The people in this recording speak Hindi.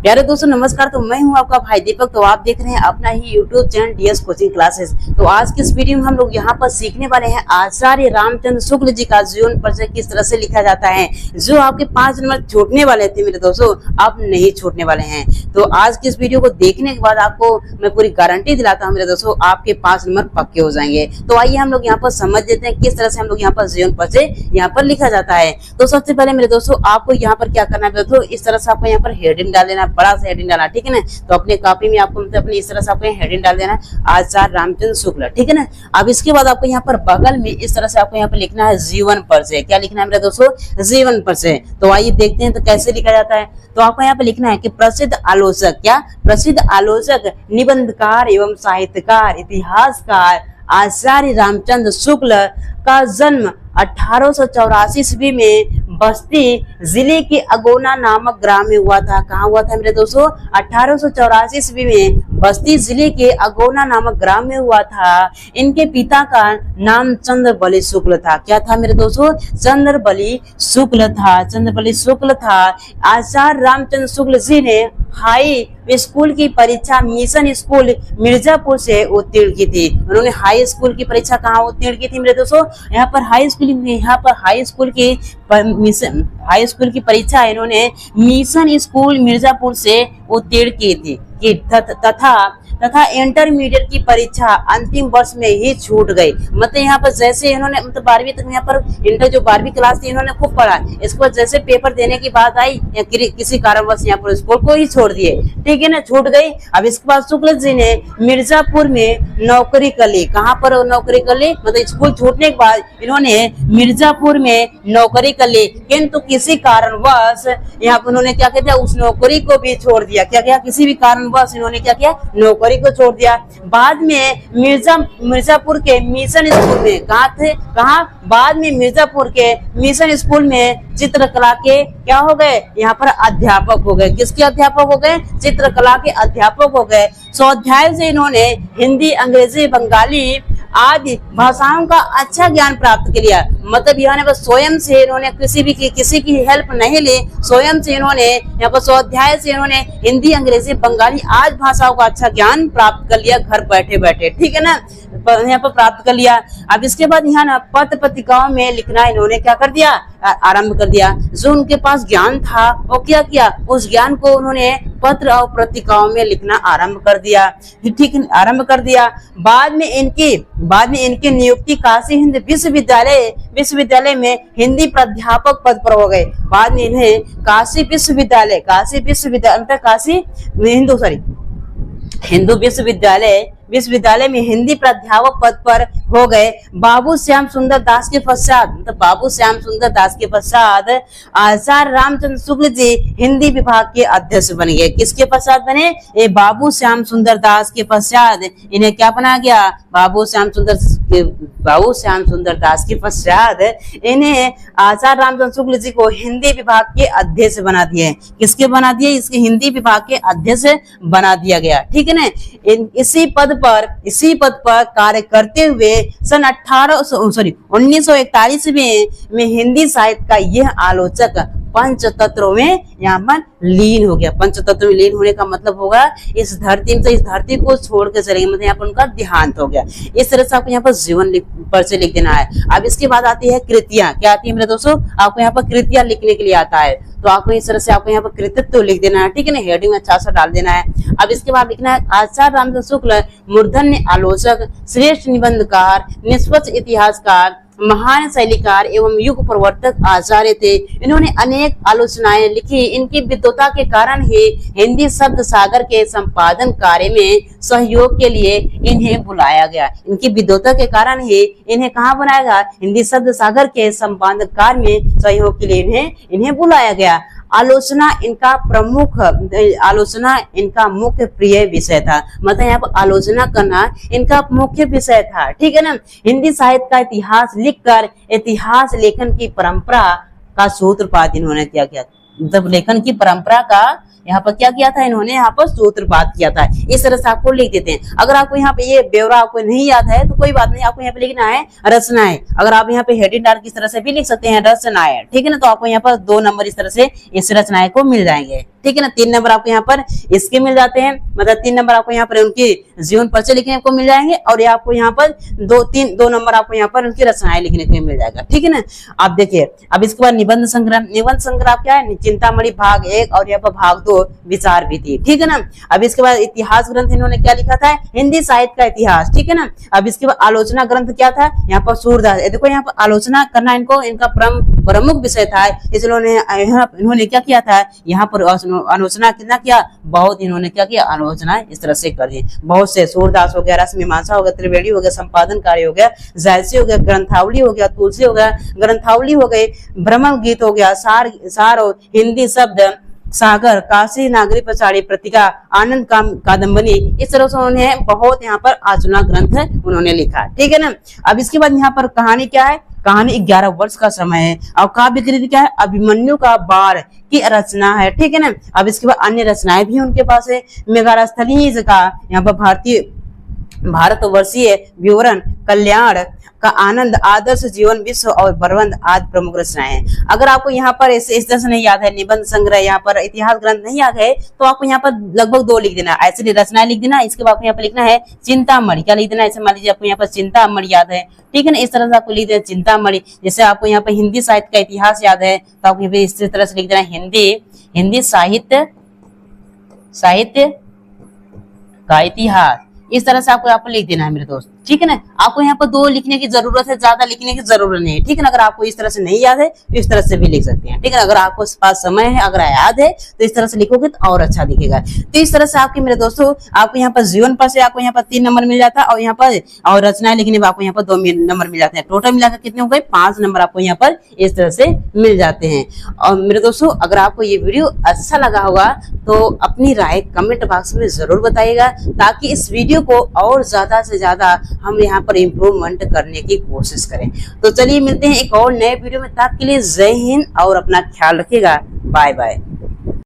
प्यारे दोस्तों नमस्कार। तो मैं हूं आपका भाई दीपक। तो आप देख रहे हैं अपना ही YouTube channel DS coaching classes. तो आज की इस वीडियो में हम लोग यहाँ पर सीखने वाले हैं आचार्य रामचंद्र शुक्ल जी का जीवन परिचय किस तरह से लिखा जाता है। जो आपके 5 नंबर छूटने वाले थे मेरे दोस्तों, अब नहीं छूटने वाले हैं। तो आज की इस वीडियो को देखने के बाद आपको मैं पूरी गारंटी दिलाता हूँ मेरे दोस्तों, आपके 5 नंबर पक्के हो जाएंगे। तो आइए हम लोग यहाँ पर समझ लेते हैं किस तरह से हम लोग यहाँ पर जीवन परिचय यहाँ पर लिखा जाता है। तो सबसे पहले मेरे दोस्तों आपको यहाँ पर क्या करना है दोस्तों, इस तरह से आपको यहाँ पर हेडिंग डाल देना, बड़ा सा हेडिंग डालना, ठीक है ना। तो अपने कॉपी में आपको मतलब अपनी इस तरह से आपको हेडिंग डाल देना है आचार्य रामचंद्र शुक्ल, ठीक है ना। अब इसके बाद आपको यहाँ पर बगल में इस तरह से आपको यहाँ पर लिखना है जीवन परिचय। क्या लिखना है मेरे दोस्तों, जीवन परिचय। तो आइए देखते हैं तो कैसे लिखा जाता है। तो आपको यहाँ पे लिखना है कि प्रसिद्ध आलोचक, क्या प्रसिद्ध आलोचक, निबंधकार एवं साहित्यकार, इतिहासकार आचार्य रामचंद्र शुक्ल का जन्म 1884 ईस्वी में बस्ती जिले के अगोना नामक ग्राम में हुआ था। कहाँ हुआ था मेरे दोस्तों, 1884 ईस्वी में बस्ती जिले के अगोना नामक ग्राम में हुआ था। इनके पिता का नाम चंद्रबली शुक्ल था। क्या था मेरे दोस्तों, चंद्रबली शुक्ल था, चंद्रबली शुक्ल था। आचार्य रामचंद्र शुक्ल जी ने हाई स्कूल की परीक्षा मिशन स्कूल मिर्जापुर से उत्तीर्ण की थी। उन्होंने हाई स्कूल की परीक्षा कहाँ उत्तीर्ण की थी मेरे दोस्तों, यहाँ पर हाई स्कूल की परीक्षा इन्होंने मिशन स्कूल मिर्जापुर से उत्तीर्ण की थी तथा इंटरमीडिएट की परीक्षा अंतिम वर्ष में ही छूट गई। मतलब यहाँ पर जैसे इन्होंने मतलब 12वीं तक यहाँ पर इंटर जो 12वीं क्लास थी इन्होंने खूब पढ़ा, इसके बाद जैसे पेपर देने की बात आई या किसी कारणवश यहाँ पर स्कूल को ही छोड़ दिए, ठीक है ना, छूट गई। अब इसके बाद शुक्ल जी ने मिर्जापुर में नौकरी कर ली। कहाँ पर नौकरी कर ली, मतलब स्कूल छूटने के बाद इन्होंने मिर्जापुर में नौकरी कर ली, किंतु किसी कारणवश यहाँ पर उन्होंने क्या किया, उस नौकरी को भी छोड़ दिया। क्या किया, किसी भी कारणवश इन्होंने क्या किया, नौकरी को छोड़ दिया। बाद में मिर्जापुर के मिशन स्कूल में बाद में मिर्जापुर के मिशन स्कूल में चित्रकला के क्या हो गए, यहाँ पर अध्यापक हो गए। किसके अध्यापक हो गए, चित्रकला के अध्यापक हो गए। स्वाध्याय से इन्होंने हिंदी, अंग्रेजी, बंगाली आदि भाषाओं का अच्छा ज्ञान प्राप्त कर लिया। मतलब यहाँ पर स्वयं से इन्होंने किसी की हेल्प नहीं ली, स्वयं से इन्होंने यहाँ पर स्वाध्याय से इन्होंने हिंदी, अंग्रेजी, बंगाली आदि भाषाओं का अच्छा ज्ञान प्राप्त कर लिया घर बैठे बैठे, ठीक है ना, यहाँ पर प्राप्त कर लिया। अब इसके बाद यहाँ ना पत्र पत्रिकाओं में लिखना इन्होंने क्या कर दिया, आरंभ कर दिया। जो उनके पास ज्ञान था वो क्या किया, उस ज्ञान को उन्होंने पत्र और पत्रिकाओं में लिखना आरंभ कर दिया, ठीक है, आरंभ कर दिया। बाद में इनकी नियुक्ति काशी हिंद विश्वविद्यालय में हिंदी प्राध्यापक पद पर हो गए। बाद में इन्हें काशी हिंदू विश्वविद्यालय में हिंदी प्राध्यापक पद पर हो गए। बाबू श्याम सुंदर दास के पश्चात आचार्य रामचंद्र शुक्ल जी हिंदी विभाग के अध्यक्ष बन गए। किसके पश्चात बने, ये बाबू श्याम सुंदर दास के पश्चात इन्हें क्या बना गया, बाबू श्याम सुंदर दास के पश्चात इन्हें आचार्य रामचंद्र शुक्ल जी को हिंदी विभाग के अध्यक्ष बना दिए। किसके बना दिए, इसके हिंदी विभाग के अध्यक्ष बना दिया गया, ठीक है ना। इसी पद पर कार्य करते हुए सन 1941 में हिंदी साहित्य का यह आलोचक पंचतत्वों में यहाँ पर लीन हो गया। पंचतत्व में लीन होने का मतलब होगा इस धरती को छोड़ के चलेंगे, मतलब यहाँ पर उनका देहांत हो गया। इस तरह से आपको यहाँ पर जीवन परिचय लिख देना है। अब इसके बाद आती है कृतियां। क्या आती है मेरे दोस्तों, आपको यहाँ पर कृतियां लिखने के लिए आता है। तो आपको इस तरह से आपको यहाँ पर कृतित्व लिख देना है, ठीक है ना, हेडिंग में अच्छा सा डाल देना है। अब इसके बाद लिखना है आचार्य रामचंद्र शुक्ल मूर्धन्य आलोचक, श्रेष्ठ निबंधकार, निष्पक्ष इतिहासकार, महान शैलीकार एवं युग प्रवर्तक आचार्य थे। इन्होंने अनेक आलोचनाएं लिखी। इनकी विद्वता के कारण ही हिंदी शब्द सागर के संपादन कार्य में सहयोग के लिए इन्हें बुलाया गया। इनकी विद्वता के कारण ही इन्हें कहाँ बनाया गया, हिंदी शब्द सागर के संपादन कार्य में सहयोग के लिए इन्हें बुलाया गया। आलोचना इनका मुख्य प्रिय विषय था। मतलब यहाँ पर आलोचना करना इनका मुख्य विषय था, ठीक है ना। हिंदी साहित्य का इतिहास लिखकर इतिहास लेखन की परंपरा का सूत्रपात इन्होंने क्या किया, मतलब लेखन की परंपरा का यहाँ पर क्या किया था, इन्होंने यहाँ पर सूत्रपात किया था। इस तरह से आपको लिख देते हैं। अगर आपको यहाँ पे ये ब्यौरा आपको नहीं याद है तो कोई बात नहीं, आपको यहाँ पे लिखना है रचनाएं। अगर आप यहाँ पे हेडिंग डाल किस तरह से भी लिख सकते हैं रचनाएं, ठीक है ना। तो आपको यहाँ पर 2 नंबर इस तरह से इस रचनाएं को मिल जाएंगे। ठीक है ना। 3 नंबर आपको यहाँ पर इसके मिल जाते हैं, मतलब 3 नंबर आपको यहाँ पर उनकी जीवन परिचय लिखने को मिल जाएंगे, और ये आपको यहाँ पर 2 नंबर आपको यहाँ पर उनकी रचनाएं लिखने को मिल जाएगा, ठीक है ना। अब देखिए, अब इसके बाद निबंध संग्रह। निबंध संग्रह क्या है, चिंतामणि भाग 1 और यहाँ पर भाग 2 विचार विधि, ठीक है ना। अब इसके बाद इतिहास ग्रंथ इन्होंने क्या लिखा था, हिंदी साहित्य का इतिहास, ठीक है ना। अब इसके बाद आलोचना ग्रंथ क्या था, यहाँ पर सूरदास। देखो यहाँ पर आलोचना करना इनका प्रमुख विषय था, इसलिए इन्होंने क्या किया था, यहाँ पर आलोचना कितना किया, बहुत इन्होंने क्या किया, आलोचना इस तरह से कर दी। बहुत से, सूरदास हो गया, रसमीमांसा हो गया, त्रिवेणी हो गया, संपादन कार्य हो गया, जायसी हो गया, ग्रंथावली हो गया, तुलसी हो गया, ग्रंथावली हो गई, भ्रमण गीत हो गया, सार हो, हिंदी शब्द सागर, काशी नागरी पचाड़ी, प्रतिका, आनंद कादम्बनी, इस तरह से उन्होंने बहुत यहाँ पर आलोचना ग्रंथ उन्होंने लिखा, ठीक है ना। अब इसके बाद यहाँ पर कहानी क्या है, कहानी 11 वर्ष का समय है, और काव्य कृति क्या है, अभिमन्यु का बार की रचना है, ठीक है ना। अब इसके बाद अन्य रचनाएं भी उनके पास है, मेघास्थलीज का यहाँ पर भारतवर्षीय विवरण, कल्याण का आनंद, आदर्श जीवन, विश्व और प्रबंध आदि प्रमुख रचनाएं हैं। अगर आपको यहाँ पर इस तरह से नहीं याद है, निबंध संग्रह, यहाँ पर इतिहास ग्रंथ नहीं याद है, तो आपको यहाँ पर लगभग 2 लिख देना, ऐसे रचनाएं लिख देना। इसके बाद आपको यहाँ पर लिखना है चिंतामणि, क्या लिख देना, ऐसे मान लीजिए आपको यहाँ पर चिंतामणि याद है, ठीक है ना, इस तरह से आपको लिख देना चिंतामणि। जैसे आपको यहाँ पर हिंदी साहित्य का इतिहास याद है, तो आपको इस तरह से लिख देना हिंदी साहित्य का इतिहास, इस तरह से आपको लिख देना है मेरे दोस्त, ठीक है ना। आपको यहाँ पर 2 लिखने की जरूरत है, ज्यादा लिखने की जरूरत नहीं है, ठीक है ना। अगर आपको इस तरह से नहीं याद है तो इस तरह से भी लिख सकते हैं, ठीक है ना। अगर आपको पास समय है, अगर याद है, तो इस तरह से लिखोगे तो और अच्छा दिखेगा। तो इस तरह से आपके मेरे दोस्तों, आपको यहाँ पर जीवन पर से आपको यहाँ पर 3 नंबर मिल जाता है, और यहाँ पर और रचनाएं लिखने में आपको यहाँ पर 2 नंबर मिल जाते हैं। टोटल मिलाकर कितने हो गए, 5 नंबर आपको यहाँ पर इस तरह से मिल जाते हैं। और मेरे दोस्तों, अगर आपको ये वीडियो अच्छा लगा होगा तो अपनी राय कमेंट बॉक्स में जरूर बताइएगा, ताकि इस वीडियो को और ज्यादा से ज्यादा हम यहाँ पर इम्प्रूवमेंट करने की कोशिश करें। तो चलिए मिलते हैं एक और नए वीडियो में, तब के लिए जय हिंद और अपना ख्याल रखिएगा। Bye bye.